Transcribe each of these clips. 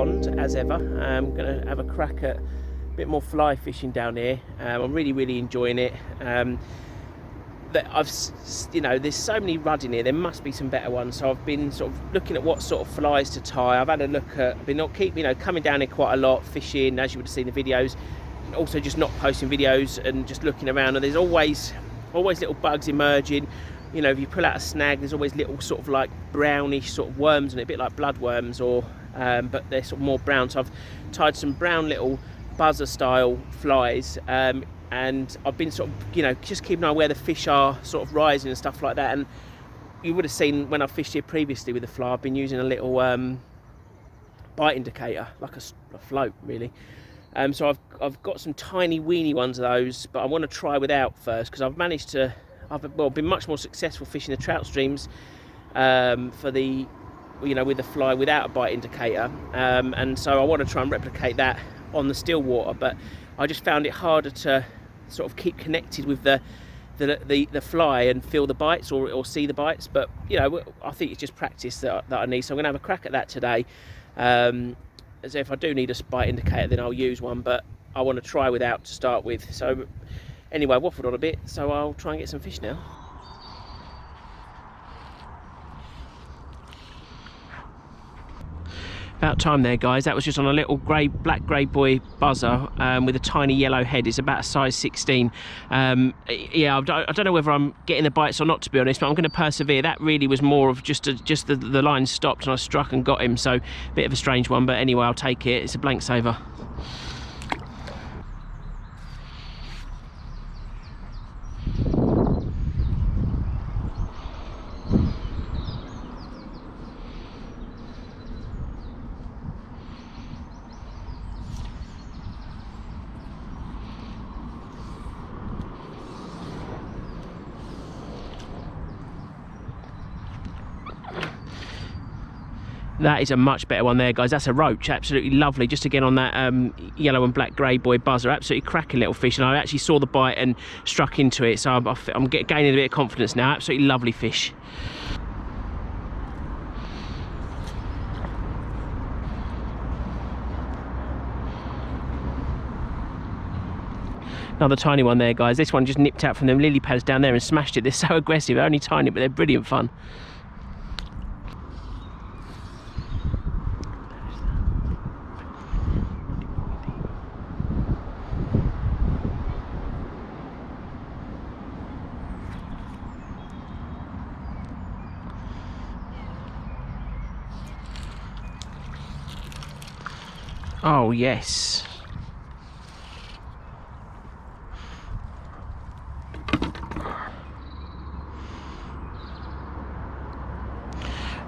pond as ever. I'm going to have a crack at a bit more fly fishing down here. I'm really enjoying it. There's so many rudd in here, there must be some better ones, so I've been sort of looking at what sort of flies to tie. I've had a look at, coming down here quite a lot, fishing, as you would have seen the videos, and also just not posting videos and just looking around, and there's always little bugs emerging. You know, if you pull out a snag, there's always little sort of like brownish sort of worms on it, a bit like bloodworms, or but they're sort of more brown. So I've tied some brown little buzzer style flies, and I've been sort of, just keeping an eye where the fish are sort of rising and stuff like that. And you would have seen when I fished here previously with the fly, I've been using a little bite indicator, like a float really. So I've got some tiny weeny ones of those, but I want to try without first, because I've been much more successful fishing the trout streams with the fly without a bite indicator, and so I want to try and replicate that on the still water. But I just found it harder to sort of keep connected with the fly and feel the bites or see the bites. But I think it's just practice that I need, so I'm going to have a crack at that today. As if I do need a bite indicator, then I'll use one, but I want to try without to start with. So anyway, waffled on a bit, so I'll try and get some fish now. About time there, guys. That was just on a little black grey boy buzzer with a tiny yellow head. It's about a size 16. Yeah, I don't know whether I'm getting the bites or not, to be honest, but I'm going to persevere. That really was more of just the line stopped and I struck and got him, so a bit of a strange one, but anyway, I'll take it. It's a blank saver. That is a much better one there, guys. That's a roach, absolutely lovely. Just again on that yellow and black grey boy buzzer, absolutely cracking little fish. And I actually saw the bite and struck into it, so I'm gaining a bit of confidence now. Absolutely lovely fish. Another tiny one there, guys. This one just nipped out from them lily pads down there and smashed it. They're so aggressive. They're only tiny, but they're brilliant fun. Oh yes.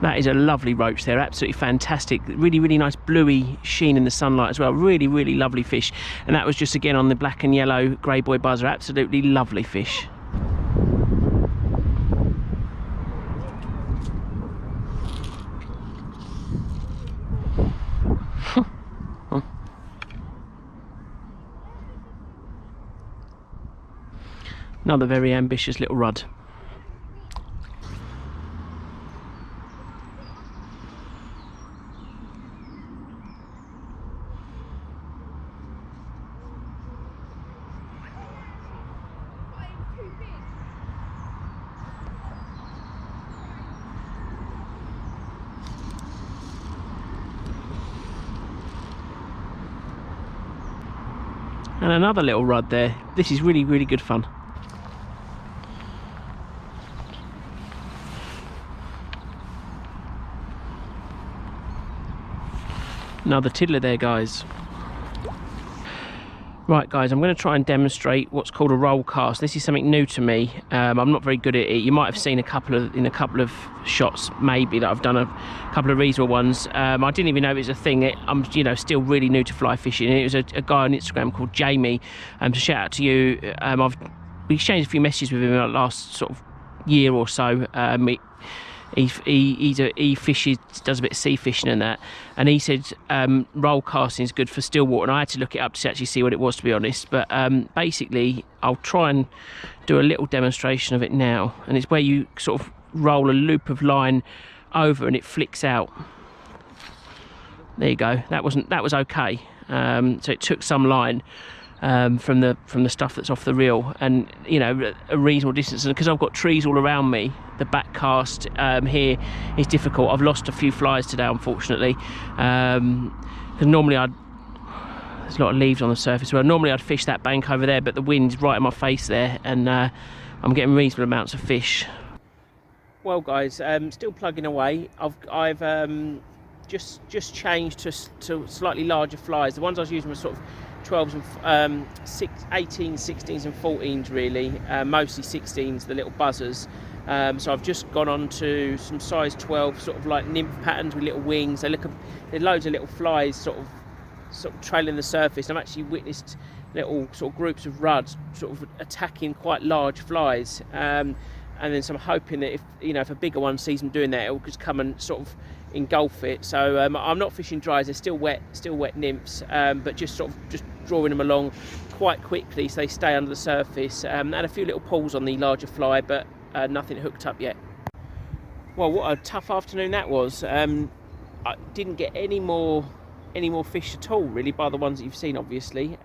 That is a lovely roach there, absolutely fantastic. Really nice bluey sheen in the sunlight as well. Really lovely fish. And that was just again on the black and yellow grey boy buzzer. Absolutely lovely fish. Another very ambitious little rudd. And another little rudd there. This is really good fun. Another tiddler there, guys. Right, guys, I'm going to try and demonstrate what's called a roll cast. This is something new to me. I'm not very good at it. You might have seen in a couple of shots, maybe, that I've done a couple of reasonable ones. I didn't even know it was a thing. I'm, still really new to fly fishing. It was a guy on Instagram called Jamie. So shout out to you. We exchanged a few messages with him in the last sort of year or so. He fishes, does a bit of sea fishing and that, and he said roll casting is good for still water, and I had to look it up to actually see what it was, to be honest. But basically I'll try and do a little demonstration of it now, and it's where you sort of roll a loop of line over and it flicks out. There you go. That was okay. So it took some line from the stuff that's off the reel, and you know, a reasonable distance. And because I've got trees all around me, the back cast here is difficult. I've lost a few flies today, unfortunately, because normally there's a lot of leaves on the surface. Well, normally I'd fish that bank over there, but the wind's right in my face there, and I'm getting reasonable amounts of fish. Well, guys, still plugging away. I've just changed to slightly larger flies. The ones I was using were sort of 12s and 18s, 16s and 14s really, mostly 16s, the little buzzers. So I've just gone on to some size 12, sort of like nymph patterns with little wings. There's loads of little flies sort of trailing the surface. I've actually witnessed little sort of groups of ruds sort of attacking quite large flies. And then so I'm hoping that if a bigger one sees them doing that, it'll just come and sort of engulf it. So I'm not fishing dries, they're still wet nymphs, but just drawing them along quite quickly so they stay under the surface. Had a few little pulls on the larger fly, but nothing hooked up yet. Well, what a tough afternoon that was. I didn't get any more fish at all really, by the ones that you've seen obviously.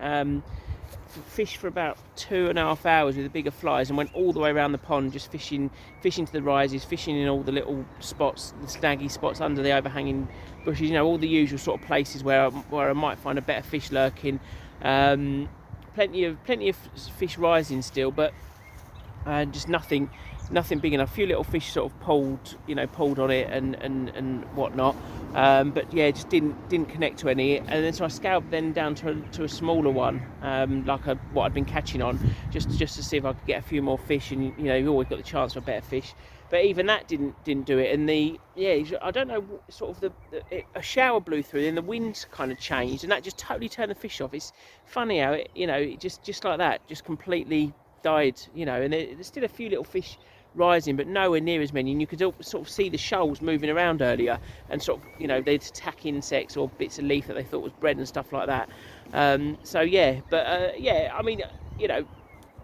Fished for about 2.5 hours with the bigger flies and went all the way around the pond, just fishing to the rises, fishing in all the little spots, the snaggy spots under the overhanging bushes, you know, all the usual sort of places where I might find a better fish lurking. Plenty of fish rising still, but just nothing big enough. A few little fish sort of pulled on it and whatnot, but yeah, just didn't connect to any. And then so I scaled then down to a smaller one, like what I'd been catching on, just to see if I could get a few more fish. And you know, you always got the chance for better fish, but even that didn't do it. And I don't know, sort of a shower blew through, and the wind kind of changed, and that just totally turned the fish off. It's funny how it just like that, just completely died, you know. And there's still a few little fish rising, but nowhere near as many, and you could sort of see the shoals moving around earlier, and sort of, you know, they'd attack insects or bits of leaf that they thought was bread and stuff like that. So yeah, but yeah, I mean, you know,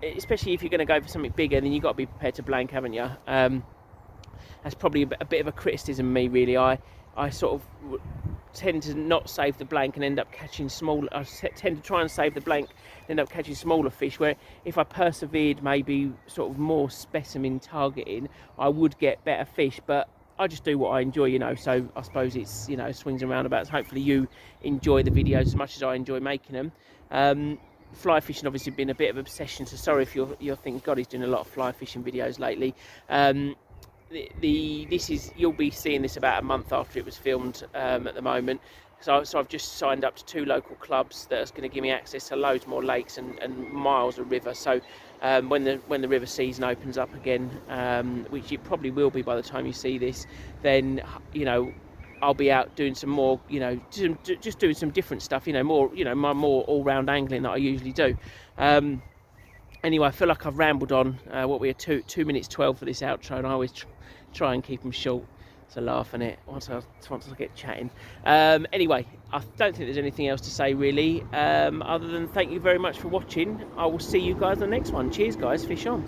especially if you're going to go for something bigger, then you've got to be prepared to blank, haven't you? That's probably a bit of a criticism of me really. I sort of tend to not save the blank and end up catching small. I tend to try and save the blank and end up catching smaller fish, where if I persevered maybe sort of more specimen targeting, I would get better fish. But I just do what I enjoy, you know, so I suppose it's, you know, swings and roundabouts. Hopefully you enjoy the videos as much as I enjoy making them. Fly fishing obviously been a bit of an obsession, so sorry if you're thinking, God, he's doing a lot of fly fishing videos lately. You'll be seeing this about a month after it was filmed at the moment. So I've just signed up to 2 local clubs that's going to give me access to loads more lakes and miles of river. So when the river season opens up again, which it probably will be by the time you see this, then, you know, I'll be out doing some more, you know, just doing some different stuff, you know, more, you know, my more all-round angling that I usually do. Anyway, I feel like I've rambled on. What we are 2 minutes 12 for this outro, and I always try and keep them short. So laugh on it once I get chatting. Anyway, I don't think there's anything else to say really, other than thank you very much for watching. I will see you guys on the next one. Cheers guys, fish on.